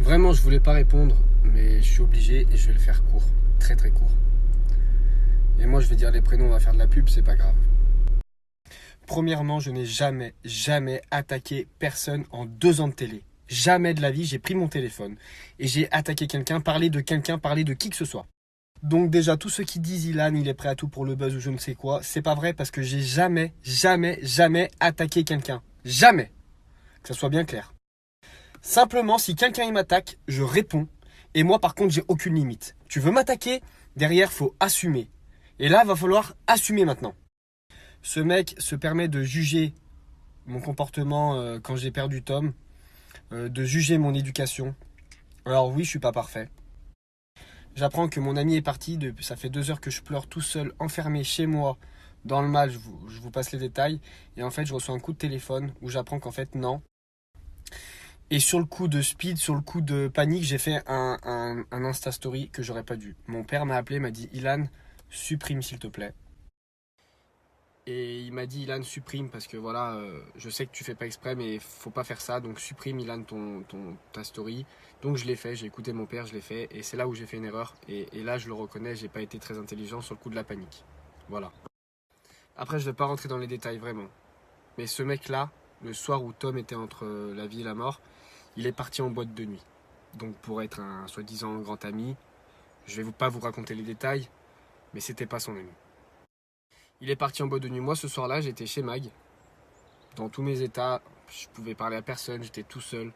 Vraiment, je voulais pas répondre, mais je suis obligé et je vais le faire court. Très très court. Et moi, je vais dire les prénoms, on va faire de la pub, c'est pas grave. Premièrement, je n'ai jamais attaqué personne en 2 ans de télé. Jamais de la vie, j'ai pris mon téléphone et j'ai attaqué quelqu'un, parlé de qui que ce soit. Donc déjà, tous ceux qui disent Ilan, il est prêt à tout pour le buzz ou je ne sais quoi, c'est pas vrai parce que j'ai jamais attaqué quelqu'un. Jamais. Que ça soit bien clair. Simplement, si quelqu'un il m'attaque, je réponds. Et moi, par contre, j'ai aucune limite. Tu veux m'attaquer? Derrière, faut assumer. Et là, va falloir assumer maintenant. Ce mec se permet de juger mon comportement quand j'ai perdu Tom, de juger mon éducation. Alors oui, je suis pas parfait. J'apprends que mon ami est parti, ça fait 2 heures que je pleure tout seul, enfermé chez moi, dans le mal, je vous passe les détails. Et en fait, je reçois un coup de téléphone où j'apprends qu'en fait, non. Et sur le coup de speed, sur le coup de panique, j'ai fait un Insta Story que j'aurais pas dû. Mon père m'a appelé, m'a dit « Ilan, supprime s'il te plaît ». Et il m'a dit « Ilan, supprime parce que voilà, je sais que tu fais pas exprès, mais faut pas faire ça. Donc supprime Ilan ta story ». Donc je l'ai fait, j'ai écouté mon père, je l'ai fait. Et c'est là où j'ai fait une erreur. Et là, je le reconnais, j'ai pas été très intelligent sur le coup de la panique. Voilà. Après, je vais pas rentrer dans les détails vraiment. Mais ce mec-là, le soir où Tom était entre la vie et la mort, il est parti en boîte de nuit. Donc pour être un soi-disant grand ami, je vais pas vous raconter les détails, mais c'était pas son ami. Il est parti en boîte de nuit. Moi ce soir-là, j'étais chez Mag. Dans tous mes états, je pouvais parler à personne, j'étais tout seul.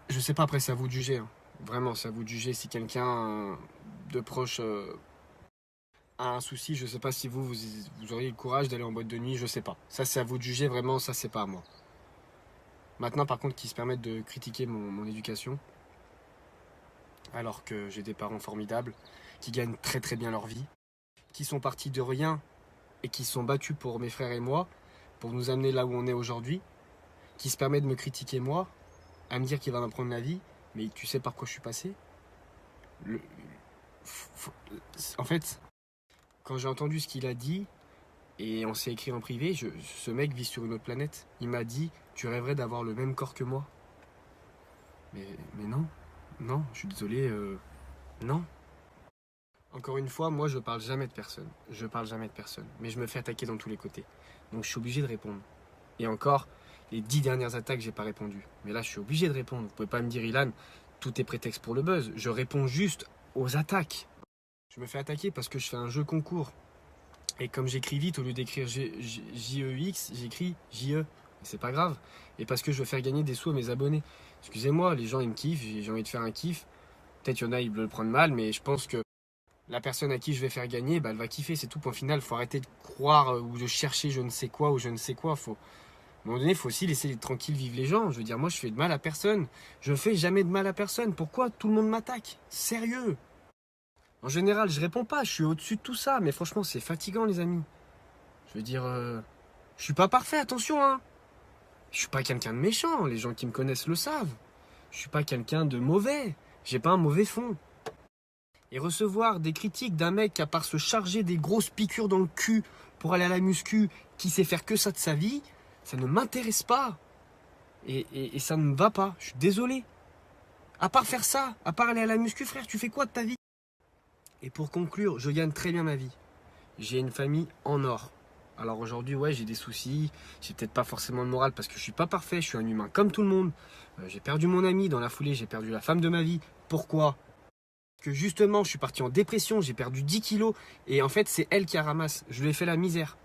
Je sais pas, après c'est à vous de juger. Hein. Vraiment, c'est à vous de juger si quelqu'un de proche a un souci. Je sais pas si vous auriez le courage d'aller en boîte de nuit, je sais pas. Ça c'est à vous de juger, vraiment, ça c'est pas à moi. Maintenant, par contre, qui se permettent de critiquer mon éducation, alors que j'ai des parents formidables, qui gagnent très très bien leur vie, qui sont partis de rien et qui se sont battus pour mes frères et moi, pour nous amener là où on est aujourd'hui, qui se permettent de me critiquer moi, à me dire qu'il va m'apprendre la vie, mais tu sais par quoi je suis passé? En fait, quand j'ai entendu ce qu'il a dit, et on s'est écrit en privé, ce mec vit sur une autre planète. Il m'a dit, tu rêverais d'avoir le même corps que moi. Mais non, je suis désolé, non. Encore une fois, moi je parle jamais de personne. Mais je me fais attaquer dans tous les côtés. Donc je suis obligé de répondre. Et encore, les 10 dernières attaques, j'ai pas répondu. Mais là, je suis obligé de répondre. Vous pouvez pas me dire, Ilan, tout est prétexte pour le buzz. Je réponds juste aux attaques. Je me fais attaquer parce que je fais un jeu concours. Et comme j'écris vite, au lieu d'écrire J-E-X, j'écris J-E. C'est pas grave. Et parce que je veux faire gagner des sous à mes abonnés. Excusez-moi, les gens ils me kiffent, j'ai envie de faire un kiff. Peut-être qu'il y en a, ils le prennent mal, mais je pense que la personne à qui je vais faire gagner, bah, elle va kiffer, c'est tout, point final. Faut arrêter de croire ou de chercher je ne sais quoi ou je ne sais quoi. À un moment donné, il faut aussi laisser tranquille vivre les gens. Je veux dire, moi je fais de mal à personne. Je fais jamais de mal à personne. Pourquoi tout le monde m'attaque? Sérieux? En général, je réponds pas, je suis au-dessus de tout ça, mais franchement, c'est fatigant, les amis. Je veux dire, je suis pas parfait, attention, hein. Je suis pas quelqu'un de méchant, les gens qui me connaissent le savent. Je suis pas quelqu'un de mauvais, j'ai pas un mauvais fond. Et recevoir des critiques d'un mec à part se charger des grosses piqûres dans le cul pour aller à la muscu, qui sait faire que ça de sa vie, ça ne m'intéresse pas. Et ça ne me va pas, je suis désolé. À part faire ça, à part aller à la muscu, frère, tu fais quoi de ta vie? Et pour conclure, je gagne très bien ma vie. J'ai une famille en or. Alors aujourd'hui, ouais, j'ai des soucis. J'ai peut-être pas forcément le moral parce que je suis pas parfait. Je suis un humain comme tout le monde. J'ai perdu mon ami dans la foulée. J'ai perdu la femme de ma vie. Pourquoi? Parce que justement, je suis parti en dépression. J'ai perdu 10 kilos. Et en fait, c'est elle qui a ramassé. Je lui ai fait la misère.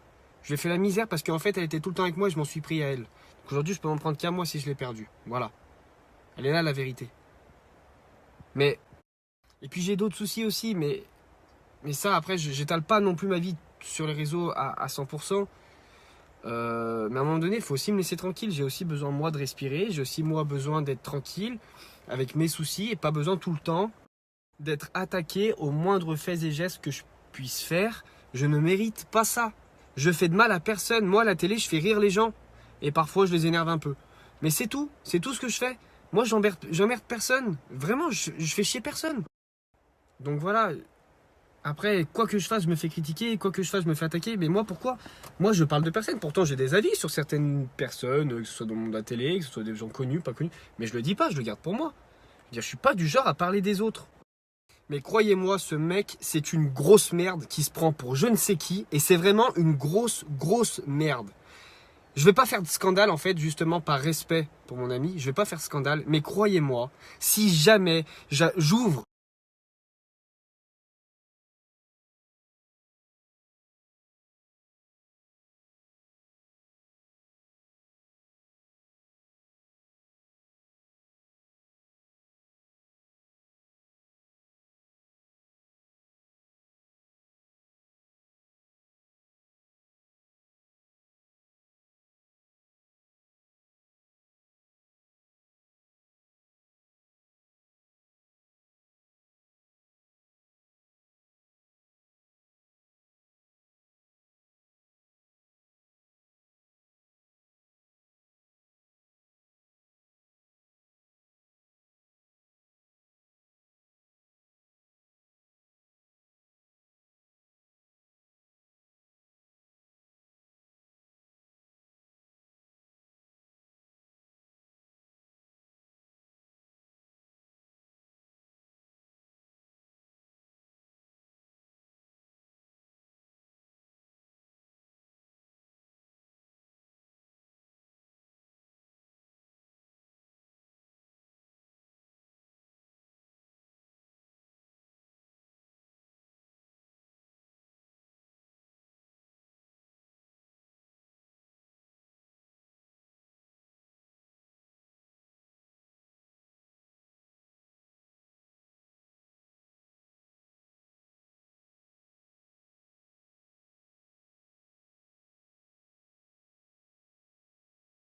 Je lui ai fait la misère parce qu'en fait, elle était tout le temps avec moi et je m'en suis pris à elle. Donc aujourd'hui, je peux m'en prendre qu'à moi si je l'ai perdu. Voilà. Elle est là, la vérité. Mais... Et puis j'ai d'autres soucis aussi, mais ça, après, j'étale pas non plus ma vie sur les réseaux à 100%. Mais à un moment donné, il faut aussi me laisser tranquille. J'ai aussi besoin, moi, de respirer. J'ai aussi, moi, besoin d'être tranquille avec mes soucis et pas besoin tout le temps d'être attaqué aux moindres faits et gestes que je puisse faire. Je ne mérite pas ça. Je fais de mal à personne. Moi, à la télé, je fais rire les gens. Et parfois, je les énerve un peu. Mais c'est tout. C'est tout ce que je fais. Moi, j'emmerde personne. Vraiment, je fais chier personne. Donc voilà, Après, quoi que je fasse, je me fais critiquer, quoi que je fasse, je me fais attaquer. Mais moi, pourquoi? Moi, je parle de personnes. Pourtant, j'ai des avis sur certaines personnes, que ce soit dans le monde de la télé, que ce soit des gens connus, pas connus. Mais je le dis pas, je le garde pour moi. Je veux dire, je suis pas du genre à parler des autres. Mais croyez-moi, ce mec, c'est une grosse merde qui se prend pour je ne sais qui. Et c'est vraiment une grosse, grosse merde. Je vais pas faire de scandale, en fait, justement par respect pour mon ami. Je vais pas faire scandale. Mais croyez-moi, si jamais j'ouvre